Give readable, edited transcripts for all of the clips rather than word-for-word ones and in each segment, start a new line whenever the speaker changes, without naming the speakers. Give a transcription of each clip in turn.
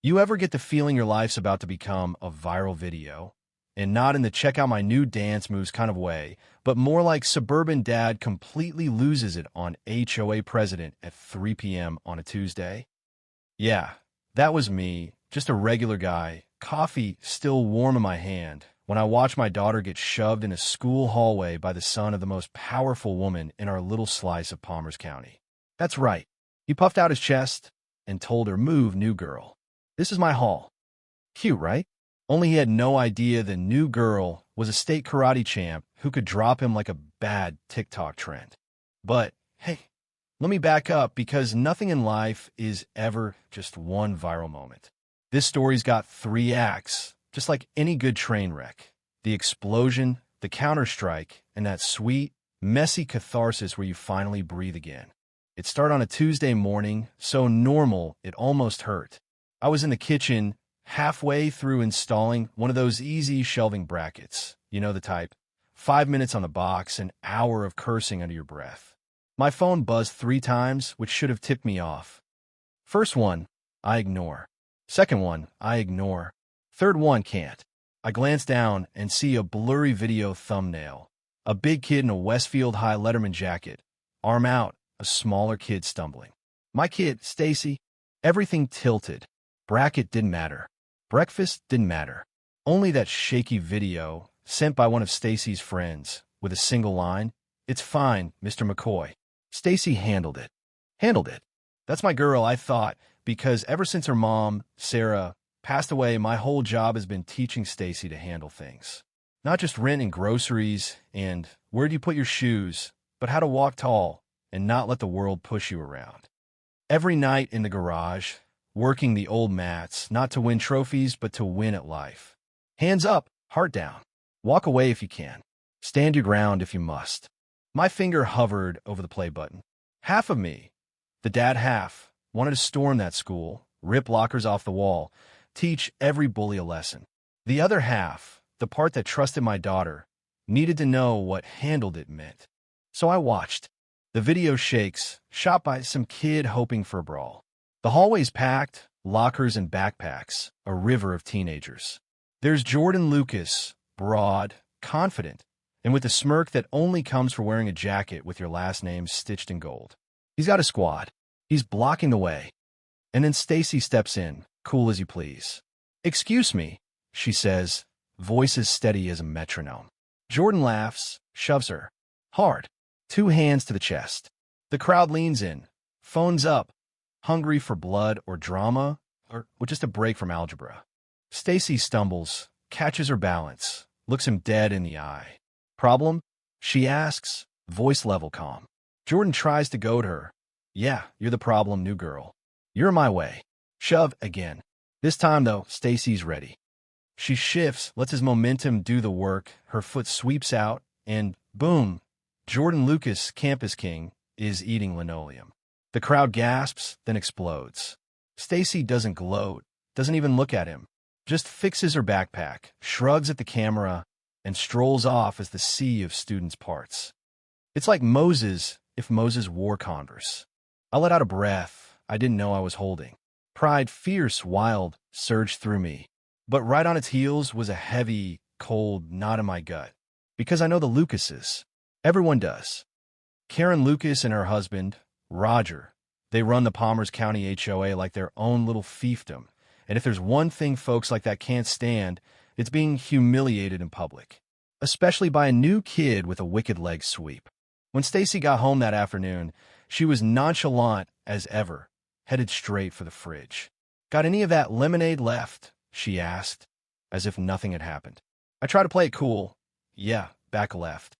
You ever get the feeling your life's about to become a viral video? And not in the check out my new dance moves kind of way, but more like suburban dad completely loses it on HOA president at 3 p.m. on a Tuesday? Yeah, that was me, just a regular guy, coffee still warm in my hand, when I watched my daughter get shoved in a school hallway by the son of the most powerful woman in our little slice of Palmers County. That's right. He puffed out his chest and told her, "Move, new girl. This is my hall." Cute, right? Only he had no idea the new girl was a state karate champ who could drop him like a bad TikTok trend. But, hey, let me back up because nothing in life is ever just one viral moment. This story's got 3 acts, just like any good train wreck. The explosion, the counterstrike, and that sweet, messy catharsis where you finally breathe again. It started on a Tuesday morning, so normal it almost hurt. I was in the kitchen, halfway through installing one of those easy shelving brackets. You know the type. 5 minutes on the box, an hour of cursing under your breath. My phone buzzed 3 times, which should have tipped me off. First one, I ignore. Second one, I ignore. Third one, can't. I glance down and see a blurry video thumbnail. A big kid in a Westfield High Letterman jacket. Arm out, a smaller kid stumbling. My kid, Stacy. Everything tilted. Bracket didn't matter. Breakfast didn't matter. Only that shaky video, sent by one of Stacy's friends, with a single line, "It's fine, Mr. McCoy." Stacy handled it. Handled it. That's my girl, I thought, because ever since her mom, Sarah, passed away, my whole job has been teaching Stacy to handle things. Not just rent and groceries and where do you put your shoes, but how to walk tall and not let the world push you around. Every night in the garage, working the old mats, not to win trophies, but to win at life. Hands up, heart down. Walk away if you can. Stand your ground if you must. My finger hovered over the play button. Half of me, the dad half, wanted to storm that school, rip lockers off the wall, teach every bully a lesson. The other half, the part that trusted my daughter, needed to know what handled it meant. So I watched. The video shakes, shot by some kid hoping for a brawl. The hallway's packed, lockers and backpacks, a river of teenagers. There's Jordan Lucas, broad, confident, and with a smirk that only comes for wearing a jacket with your last name stitched in gold. He's got a squad. He's blocking the way. And then Stacy steps in, cool as you please. "Excuse me," she says, voice as steady as a metronome. Jordan laughs, shoves her. Hard. 2 hands to the chest. The crowd leans in, phones up, hungry for blood or drama, or just a break from algebra. Stacy stumbles, catches her balance, looks him dead in the eye. "Problem?" she asks, voice level calm. Jordan tries to goad her. "Yeah, you're the problem, new girl. You're in my way." Shove again. This time, though, Stacy's ready. She shifts, lets his momentum do the work, her foot sweeps out, and boom, Jordan Lucas, campus king, is eating linoleum. The crowd gasps, then explodes. Stacy doesn't gloat, doesn't even look at him, just fixes her backpack, shrugs at the camera, and strolls off as the sea of students parts. It's like Moses if Moses wore Converse. I let out a breath I didn't know I was holding. Pride, fierce, wild, surged through me. But right on its heels was a heavy, cold knot in my gut. Because I know the Lucases. Everyone does. Karen Lucas and her husband, Roger, they run the Palmers County HOA like their own little fiefdom. And if there's one thing folks like that can't stand, it's being humiliated in public. Especially by a new kid with a wicked leg sweep. When Stacy got home that afternoon, she was nonchalant as ever, headed straight for the fridge. "Got any of that lemonade left?" she asked, as if nothing had happened. I tried to play it cool. "Yeah, back left."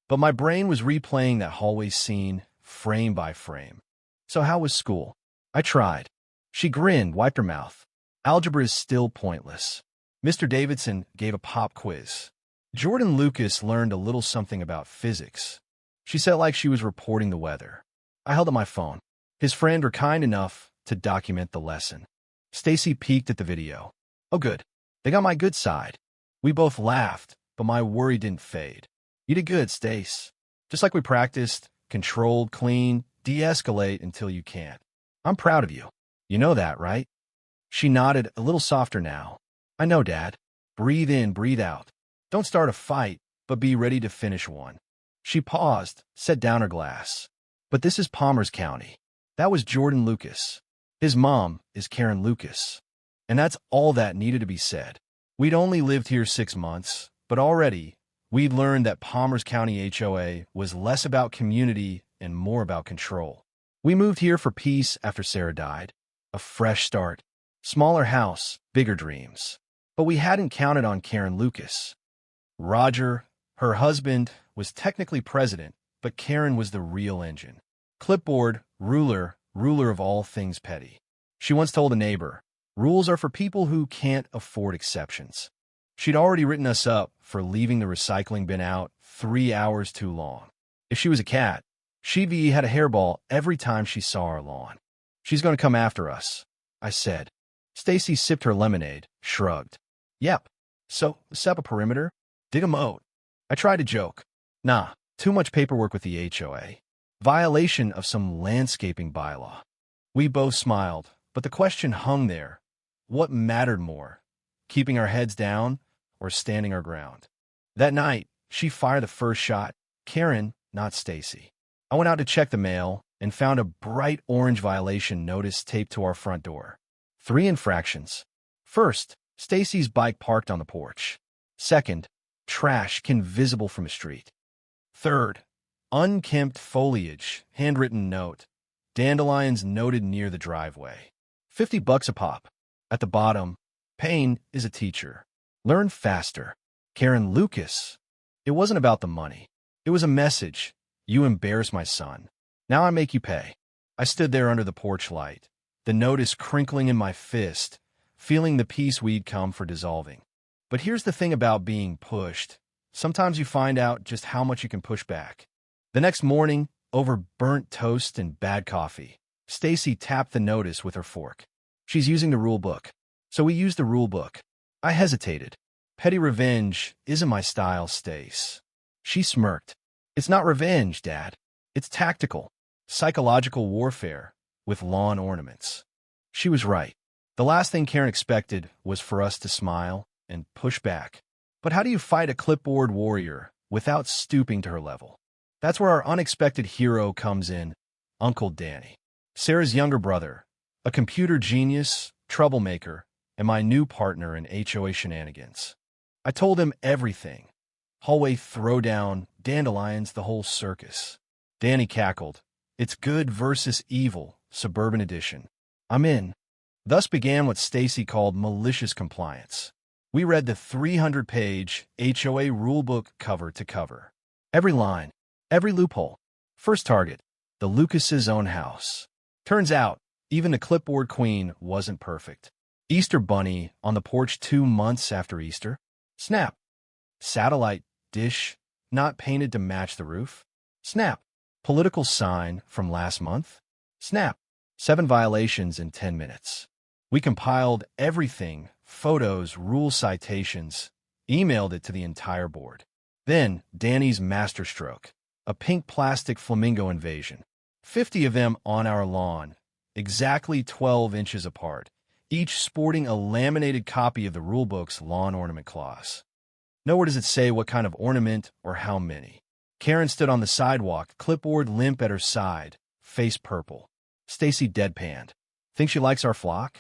But my brain was replaying that hallway scene, frame by frame. "So how was school?" I tried. She grinned, wiped her mouth. "Algebra is still pointless." Mr. Davidson gave a pop quiz. Jordan Lucas learned a little something about physics. She said like she was reporting the weather. I held up my phone. His friend were kind enough to document the lesson. Stacy peeked at the video. Oh, good. They got my good side. We both laughed, but my worry didn't fade. "You did good, Stace. Just like we practiced, controlled, clean, de-escalate until you can't. I'm proud of you. You know that, right?" She nodded, a little softer now. I know, Dad. Breathe in, breathe out. Don't start a fight, but be ready to finish one. She paused, set down her glass. But this is Palmer's County. That was Jordan Lucas. His mom is Karen Lucas. And that's all that needed to be said. We'd only lived here 6 months, but already we'd learned that Palmer's County HOA was less about community and more about control. We moved here for peace after Sarah died. A fresh start. Smaller house, bigger dreams. But we hadn't counted on Karen Lucas. Roger, her husband, was technically president, but Karen was the real engine. Clipboard, ruler of all things petty. She once told a neighbor, rules are for people who can't afford exceptions. She'd already written us up for leaving the recycling bin out 3 hours too long. If she was a cat, she'd had a hairball every time she saw our lawn. She's going to come after us, I said. Stacy sipped her lemonade, shrugged. Yep. So, set up a perimeter? Dig a moat. I tried to joke. Nah, too much paperwork with the HOA. Violation of some landscaping bylaw. We both smiled, but the question hung there. What mattered more, keeping our heads down or standing our ground? That night, she fired the first shot. Karen, not Stacy. I went out to check the mail and found a bright orange violation notice taped to our front door. 3 infractions. First, Stacy's bike parked on the porch. Second, trash visible from the street. Third, unkempt foliage, handwritten note. Dandelions noted near the driveway. $50 a pop. At the bottom, Payne is a teacher. Learn faster. Karen Lucas. It wasn't about the money. It was a message. You embarrass my son. Now I make you pay. I stood there under the porch light, the notice crinkling in my fist, feeling the peace we'd come for dissolving. But here's the thing about being pushed. Sometimes you find out just how much you can push back. The next morning, over burnt toast and bad coffee, Stacy tapped the notice with her fork. She's using the rule book. So we used the rule book. I hesitated. Petty revenge isn't my style, Stace. She smirked. It's not revenge, Dad. It's tactical, psychological warfare with lawn ornaments. She was right. The last thing Karen expected was for us to smile and push back. But how do you fight a clipboard warrior without stooping to her level? That's where our unexpected hero comes in, Uncle Danny. Sarah's younger brother, a computer genius, troublemaker, and my new partner in HOA shenanigans. I told him everything. Hallway throwdown, dandelions, the whole circus. Danny cackled. It's good versus evil, suburban edition. I'm in. Thus began what Stacy called malicious compliance. We read the 300-page HOA rulebook cover to cover. Every line, every loophole. First target, the Lucas's own house. Turns out, even the clipboard queen wasn't perfect. Easter bunny on the porch 2 months after Easter. Snap. Satellite dish not painted to match the roof. Snap. Political sign from last month. Snap. 7 violations in 10 minutes. We compiled everything, photos, rule citations, emailed it to the entire board. Then, Danny's masterstroke, a pink plastic flamingo invasion. 50 of them on our lawn, exactly 12 inches apart, each sporting a laminated copy of the rulebook's lawn ornament clause. Nowhere does it say what kind of ornament or how many. Karen stood on the sidewalk, clipboard limp at her side, face purple. Stacy deadpanned. Think she likes our flock?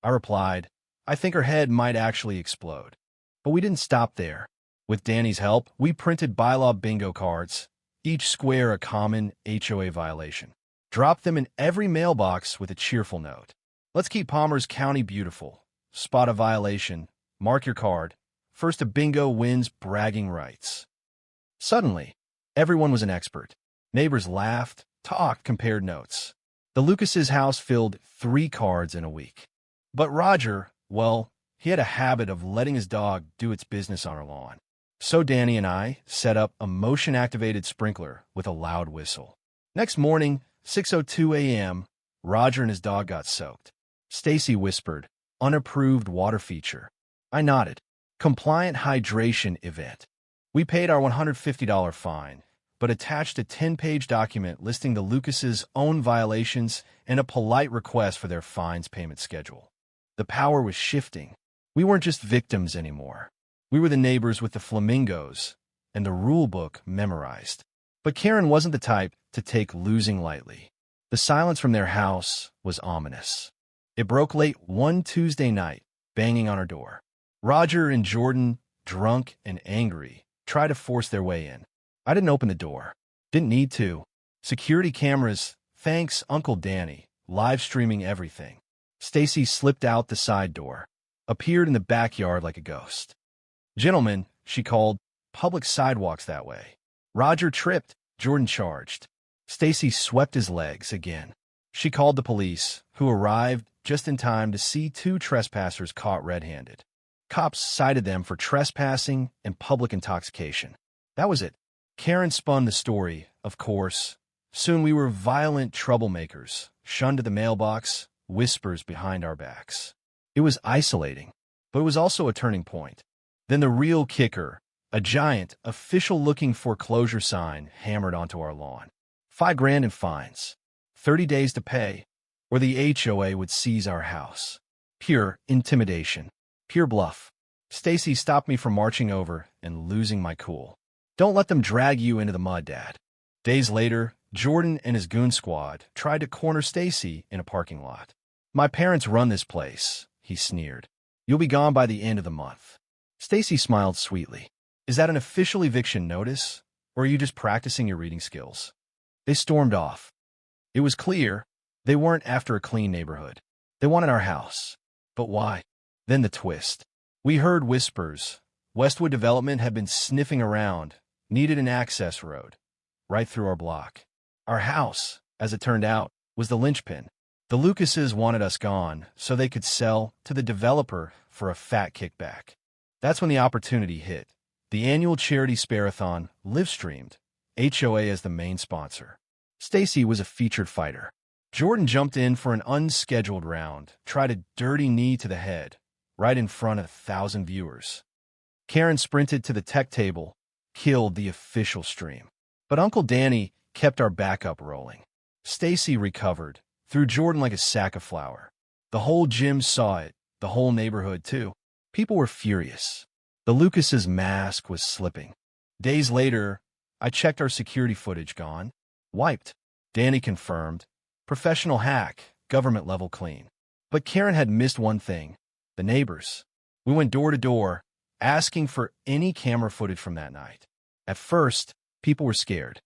I replied, I think her head might actually explode. But we didn't stop there. With Danny's help, we printed bylaw bingo cards, each square a common HOA violation. Dropped them in every mailbox with a cheerful note. Let's keep Palmer's County beautiful. Spot a violation. Mark your card. First to bingo wins bragging rights. Suddenly, everyone was an expert. Neighbors laughed, talked, compared notes. The Lucas's house filled 3 cards in a week. But Roger, well, he had a habit of letting his dog do its business on our lawn. So Danny and I set up a motion-activated sprinkler with a loud whistle. Next morning, 6:02 a.m., Roger and his dog got soaked. Stacy whispered, unapproved water feature. I nodded. Compliant hydration event. We paid our $150 fine, but attached a 10-page document listing the Lucas's own violations and a polite request for their fines payment schedule. The power was shifting. We weren't just victims anymore. We were the neighbors with the flamingos and the rule book memorized. But Karen wasn't the type to take losing lightly. The silence from their house was ominous. It broke late one Tuesday night, banging on our door. Roger and Jordan, drunk and angry, tried to force their way in. I didn't open the door. Didn't need to. Security cameras, thanks Uncle Danny, live streaming everything. Stacy slipped out the side door, appeared in the backyard like a ghost. "Gentlemen," she called, "public sidewalks that way." Roger tripped. Jordan charged. Stacy swept his legs again. She called the police, who arrived just in time to see two trespassers caught red-handed. Cops cited them for trespassing and public intoxication. That was it. Karen spun the story, of course. Soon we were violent troublemakers, shunned to the mailbox, whispers behind our backs. It was isolating, but it was also a turning point. Then the real kicker, a giant, official-looking foreclosure sign hammered onto our lawn. $5,000 in fines, 30 days to pay, or the HOA would seize our house. Pure intimidation. Pure bluff. Stacy stopped me from marching over and losing my cool. "Don't let them drag you into the mud, Dad." Days later, Jordan and his goon squad tried to corner Stacy in a parking lot. "My parents run this place," he sneered. "You'll be gone by the end of the month." Stacy smiled sweetly. "Is that an official eviction notice, or are you just practicing your reading skills?" They stormed off. It was clear they weren't after a clean neighborhood. They wanted our house. But why? Then the twist. We heard whispers. Westwood Development had been sniffing around, needed an access road, right through our block. Our house, as it turned out, was the linchpin. The Lucases wanted us gone so they could sell to the developer for a fat kickback. That's when the opportunity hit. The annual charity sparathon live-streamed, HOA as the main sponsor. Stacy was a featured fighter. Jordan jumped in for an unscheduled round, tried a dirty knee to the head, right in front of 1,000 viewers. Karen sprinted to the tech table, killed the official stream. But Uncle Danny kept our backup rolling. Stacy recovered, threw Jordan like a sack of flour. The whole gym saw it, the whole neighborhood too. People were furious. The Lucas's mask was slipping. Days later, I checked our security footage gone. Wiped. Danny confirmed. Professional hack, government level clean. But Karen had missed one thing. The neighbors. We went door to door, asking for any camera footage from that night. At first, people were scared.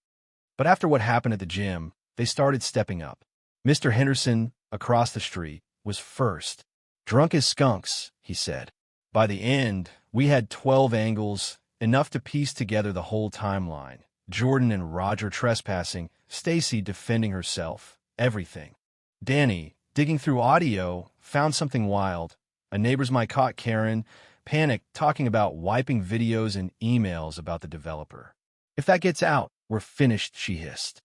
But after what happened at the gym, they started stepping up. Mr. Henderson, across the street, was first. "Drunk as skunks," he said. By the end, we had 12 angles, enough to piece together the whole timeline. Jordan and Roger trespassing, Stacy defending herself, everything. Danny, digging through audio, found something wild. A neighbor's mic caught Karen, panicked, talking about wiping videos and emails about the developer. "If that gets out, we're finished," she hissed.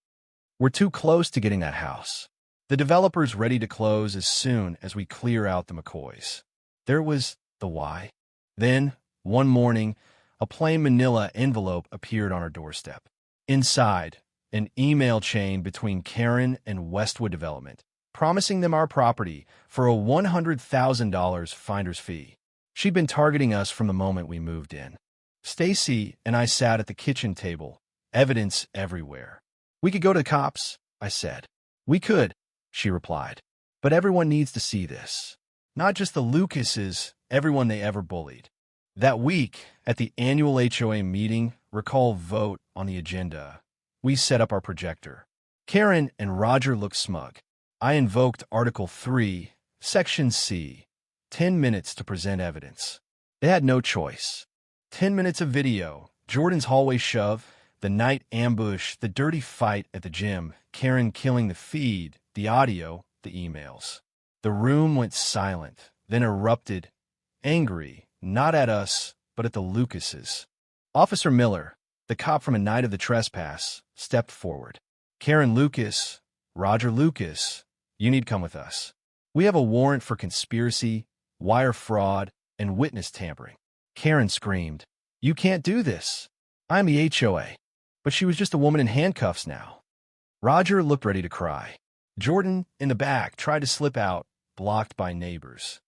"We're too close to getting that house. The developer's ready to close as soon as we clear out the McCoys." There was the why. Then, one morning, a plain manila envelope appeared on our doorstep. Inside, an email chain between Karen and Westwood Development, promising them our property for a $100,000 finder's fee. She'd been targeting us from the moment we moved in. Stacy and I sat at the kitchen table, evidence everywhere. "We could go to the cops," I said. "We could," she replied. "But everyone needs to see this. Not just the Lucases, everyone they ever bullied." That week, at the annual HOA meeting, recall vote on the agenda, we set up our projector. Karen and Roger looked smug. I invoked Article 3, Section C, 10 minutes to present evidence. They had no choice. 10 minutes of video, Jordan's hallway shove, the night ambush, the dirty fight at the gym, Karen killing the feed, the audio, the emails. The room went silent, then erupted, angry, not at us, but at the Lucases. Officer Miller, the cop from A Night of the Trespass, stepped forward. "Karen Lucas, Roger Lucas, you need to come with us. We have a warrant for conspiracy, wire fraud, and witness tampering." Karen screamed, "You can't do this. I'm the HOA." But she was just a woman in handcuffs now. Roger looked ready to cry. Jordan, in the back, tried to slip out, blocked by neighbors.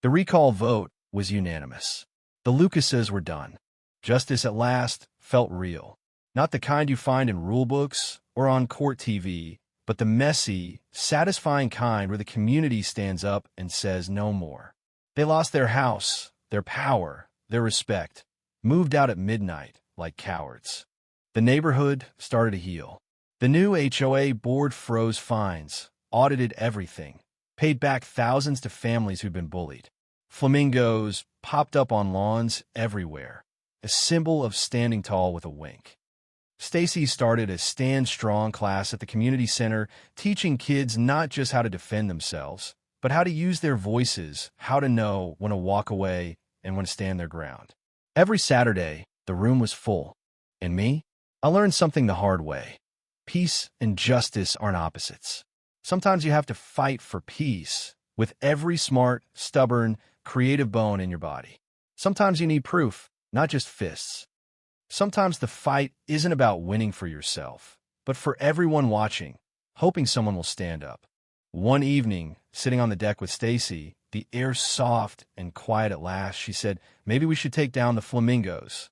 The recall vote was unanimous. The Lucases were done. Justice at last felt real. Not the kind you find in rulebooks or on court TV, but the messy, satisfying kind where the community stands up and says no more. They lost their house, their power, their respect, moved out at midnight like cowards. The neighborhood started to heal. The new HOA board froze fines, audited everything, paid back thousands to families who'd been bullied. Flamingos popped up on lawns everywhere, a symbol of standing tall with a wink. Stacy started a Stand Strong class at the community center, teaching kids not just how to defend themselves, but how to use their voices, how to know when to walk away and when to stand their ground. Every Saturday, the room was full. And me? I learned something the hard way. Peace and justice aren't opposites. Sometimes you have to fight for peace with every smart, stubborn, creative bone in your body. Sometimes you need proof, not just fists. Sometimes the fight isn't about winning for yourself, but for everyone watching, hoping someone will stand up. One evening, sitting on the deck with Stacy, the air soft and quiet at last, she said, "Maybe we should take down the flamingos."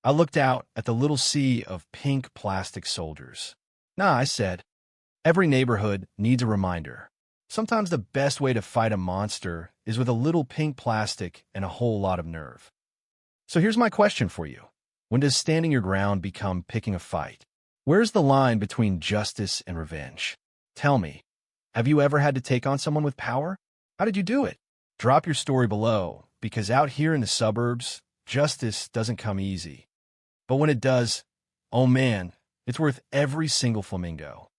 I looked out at the little sea of pink plastic soldiers. "Nah," I said. "Every neighborhood needs a reminder. Sometimes the best way to fight a monster is with a little pink plastic and a whole lot of nerve." So here's my question for you. When does standing your ground become picking a fight? Where's the line between justice and revenge? Tell me, have you ever had to take on someone with power? How did you do it? Drop your story below, because out here in the suburbs, justice doesn't come easy. But when it does, oh man, it's worth every single flamingo.